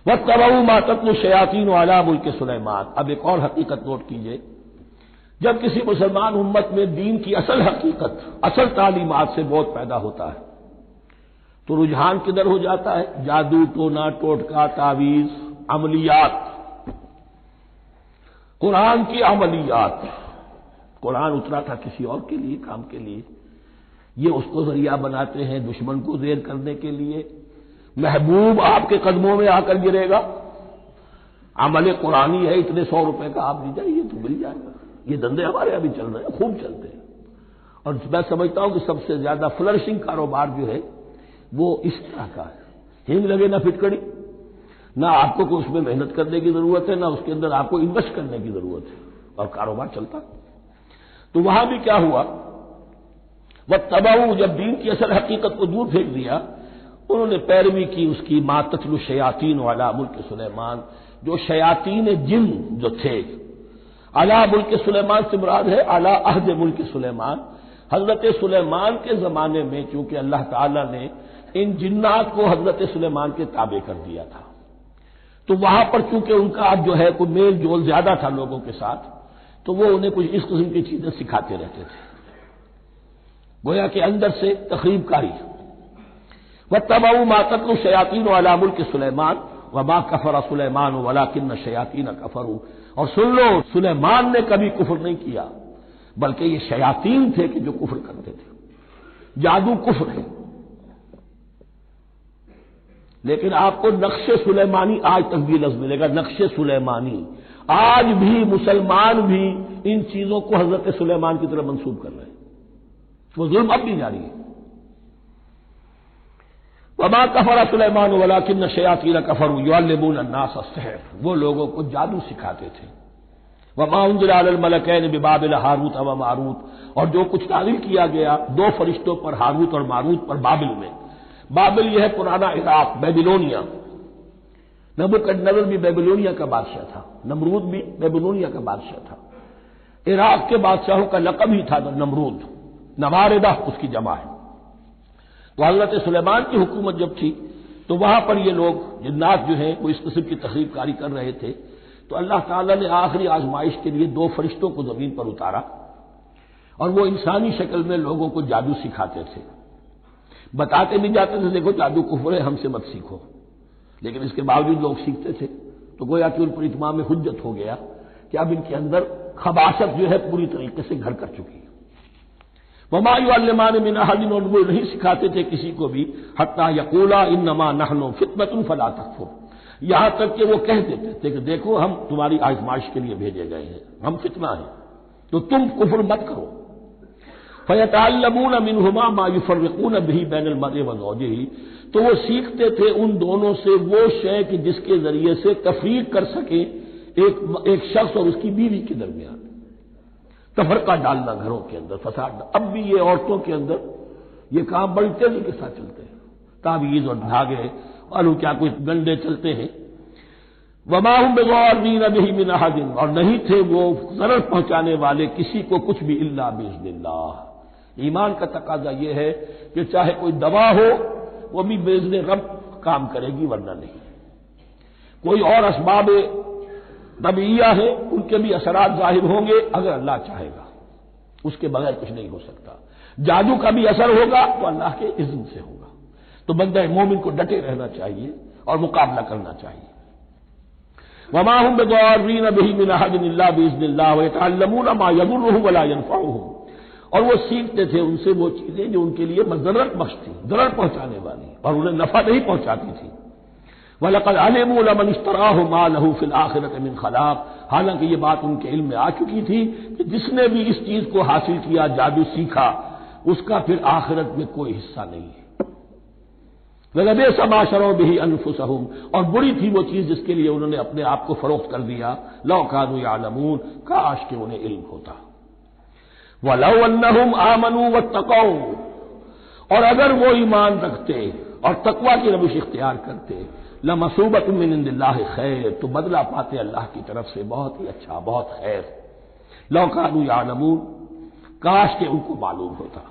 وَاتَّبَعُوا مَا تَتْلُو الشَّيَاطِينُ عَلَىٰ مُلْكِ سُلَيْمَانَ۔ اب ایک اور حقیقت نوٹ کیجئے، جب کسی مسلمان امت میں دین کی اصل حقیقت، اصل تعلیمات سے بہت پیدا ہوتا ہے تو رجحان کدھر ہو جاتا ہے؟ جادو، ٹونا، ٹوٹکا، تعویذ، عملیات، قرآن کی عملیات۔ قرآن اترا تھا کسی اور کے لیے، کام کے لیے، یہ اس کو ذریعہ بناتے ہیں دشمن کو زیر کرنے کے لیے۔ محبوب آپ کے قدموں میں آ کر گرے گا، عمل قرآنی ہے، اتنے 100 روپے کا آپ لے جائیے تو مل جائے گا۔ یہ دندے ہمارے ابھی چل رہے ہیں، خوب چلتے ہیں، اور میں سمجھتا ہوں کہ سب سے زیادہ فلرشنگ کاروبار جو ہے وہ اس طرح کا ہے۔ ہینگ لگے نہ پھٹکڑی، نہ آپ کو کوئی اس میں محنت کرنے کی ضرورت ہے، نہ اس کے اندر آپ کو انویسٹ کرنے کی ضرورت ہے، اور کاروبار چلتا۔ تو وہاں بھی کیا ہوا، وَاتَّبَعُوا، جب دین کی اصل حقیقت کو دور پھینک دیا، انہوں نے پیروی کی اس کی مَا تَتْلُو الشَّيَاطِينُ عَلَىٰ مُلْكِ سُلَيْمَانَ، جو شیاطین جن جو تھے، علی ملک سلیمان سے مراد ہے علی عہد ملک سلیمان، حضرت سلیمان کے زمانے میں، چونکہ اللہ تعالی نے ان جنات کو حضرت سلیمان کے تابع کر دیا تھا، تو وہاں پر چونکہ ان کا جو ہے کوئی میل جول زیادہ تھا لوگوں کے ساتھ، تو وہ انہیں کچھ اس قسم کی چیزیں سکھاتے رہتے تھے، گویا کہ اندر سے تخریب کاری۔ وَاتَّبَعُوا مَا تَتْلُو الشَّيَاطِينُ عَلَىٰ مُلْكِ سُلَيْمَانَ وَمَا كَفَرَ سُلَيْمَانُ وَلَٰكِنَّ الشَّيَاطِينَ كَفَرُوا، اور سن لو، سلیمان نے کبھی کفر نہیں کیا، بلکہ یہ شیاطین تھے کہ جو کفر کرتے تھے۔ جادو کفر ہے، لیکن آپ کو نقش سلیمانی آج تک بھی لفظ ملے گا، نقش سلیمانی۔ آج بھی مسلمان بھی ان چیزوں کو حضرت سلیمان کی طرف منسوب کر رہے ہیں، وہ ظلم اب بھی جاری ہے۔ وما کفر سلیمان ولکن الشیاطین کفروا یعلمون الناس السحر، وہ لوگوں کو جادو سکھاتے تھے۔ وما انزل علی الملکین ببابل ہاروت و ماروت، اور جو کچھ نازل کیا گیا 2 فرشتوں پر، ہاروت اور ماروت پر، بابل میں۔ بابل یہ ہے پرانا عراق، بیبلونیا۔ نبوکدنضر بھی بیبلونیا کا بادشاہ تھا، نمرود بھی بیبلونیا کا بادشاہ تھا۔ عراق کے بادشاہوں کا لقب ہی تھا نمرود، نواردہ اس کی جمع ہے۔ تو حضرت سلیمان کی حکومت جب تھی تو وہاں پر یہ لوگ جنات جو ہیں وہ اس قسم کی تخریب کاری کر رہے تھے، تو اللہ تعالیٰ نے آخری آزمائش کے لیے 2 فرشتوں کو زمین پر اتارا، اور وہ انسانی شکل میں لوگوں کو جادو سکھاتے تھے، بتاتے بھی جاتے تھے دیکھو جادو کفر ہے، ہم سے مت سیکھو، لیکن اس کے باوجود لوگ سیکھتے تھے، تو گویا کہ ان پر اتمام حجت ہو گیا کہ اب ان کے اندر خباثت جو ہے پوری طریقے سے گھر کر چکی ہے۔ وما يعلمان من احد، اور وہ نہیں سکھاتے تھے کسی کو بھی، حتی یقولا انما نحن فتنۃ فلا تکفر، یہاں تک کہ وہ کہہ دیتے تھے کہ دیکھو ہم تمہاری آزمائش کے لیے بھیجے گئے ہیں، ہم فتنہ ہیں، تو تم کفر مت کرو۔ فیتعلمون منہما ما یفرقون به بین المرء وزوجہ، تو وہ سیکھتے تھے ان دونوں سے وہ شے کہ جس کے ذریعے سے تفریق کر سکے ایک شخص اور اس کی بیوی کے درمیان، تفرقہ ڈالنا گھروں کے اندر، فساد۔ اب بھی یہ عورتوں کے اندر یہ کام بڑی تیزی کے ساتھ چلتے ہیں، تعویذ اور دھاگے اور کیا کوئی گنڈے چلتے ہیں۔ وما هم بضارین بہ من احد، اور نہیں تھے وہ ضرر پہنچانے والے کسی کو کچھ بھی الا باذن اللہ۔ ایمان کا تقاضا یہ ہے کہ چاہے کوئی دوا ہو وہ بھی باذن رب کام کرے گی، ورنہ نہیں۔ کوئی اور اسباب طبیعیہ ہے، ان کے بھی اثرات ظاہر ہوں گے اگر اللہ چاہے گا، اس کے بغیر کچھ نہیں ہو سکتا۔ جادو کا بھی اثر ہوگا تو اللہ کے اذن سے ہوگا، تو بندہ مومن کو ڈٹے رہنا چاہیے اور مقابلہ کرنا چاہیے۔ وما هم بضارین بہ من احد الا باذن اللہ ویتعلمون ما یضرهم ولا ينفعهم، اور وہ سیکھتے تھے ان سے وہ چیزیں جو ان کے لیے مضرت بخش تھی، ضرر پہنچانے والی، اور انہیں نفع نہیں پہنچاتی تھی۔ وَلَقَدْ عَلِمُوا لَمَنِ اشْتَرَاهُ مَا لَهُ فِي الْآخِرَةِ مِنْ خَلَاقٍ، حالانکہ یہ بات ان کے علم میں آ چکی تھی کہ جس نے بھی اس چیز کو حاصل کیا، جادو سیکھا، اس کا پھر آخرت میں کوئی حصہ نہیں ہے۔ وَلَبِئْسَ مَا شَرَوْا بِهِ أَنفُسَهُمْ، اور بری تھی وہ چیز جس کے لیے انہوں نے اپنے آپ کو فروخت کر دیا، لَوْ كَانُوا يَعْلَمُونَ، کاش کہ انہیں علم ہوتا۔ وَلَوْ أَنَّهُمْ آمَنُوا وَاتَّقَوْا، اور اگر وہ ایمان رکھتے اور تقوی کی روش اختیار کرتے، لَمَثُوبَةٌ مِّنْ عِندِ اللَّهِ خَيْرٌ، تو بدلہ پاتے اللہ کی طرف سے بہت ہی اچھا، بہت خیر۔ لَوْ كَانُوا يَعْلَمُونَ، کاش کہ ان کو معلوم ہوتا۔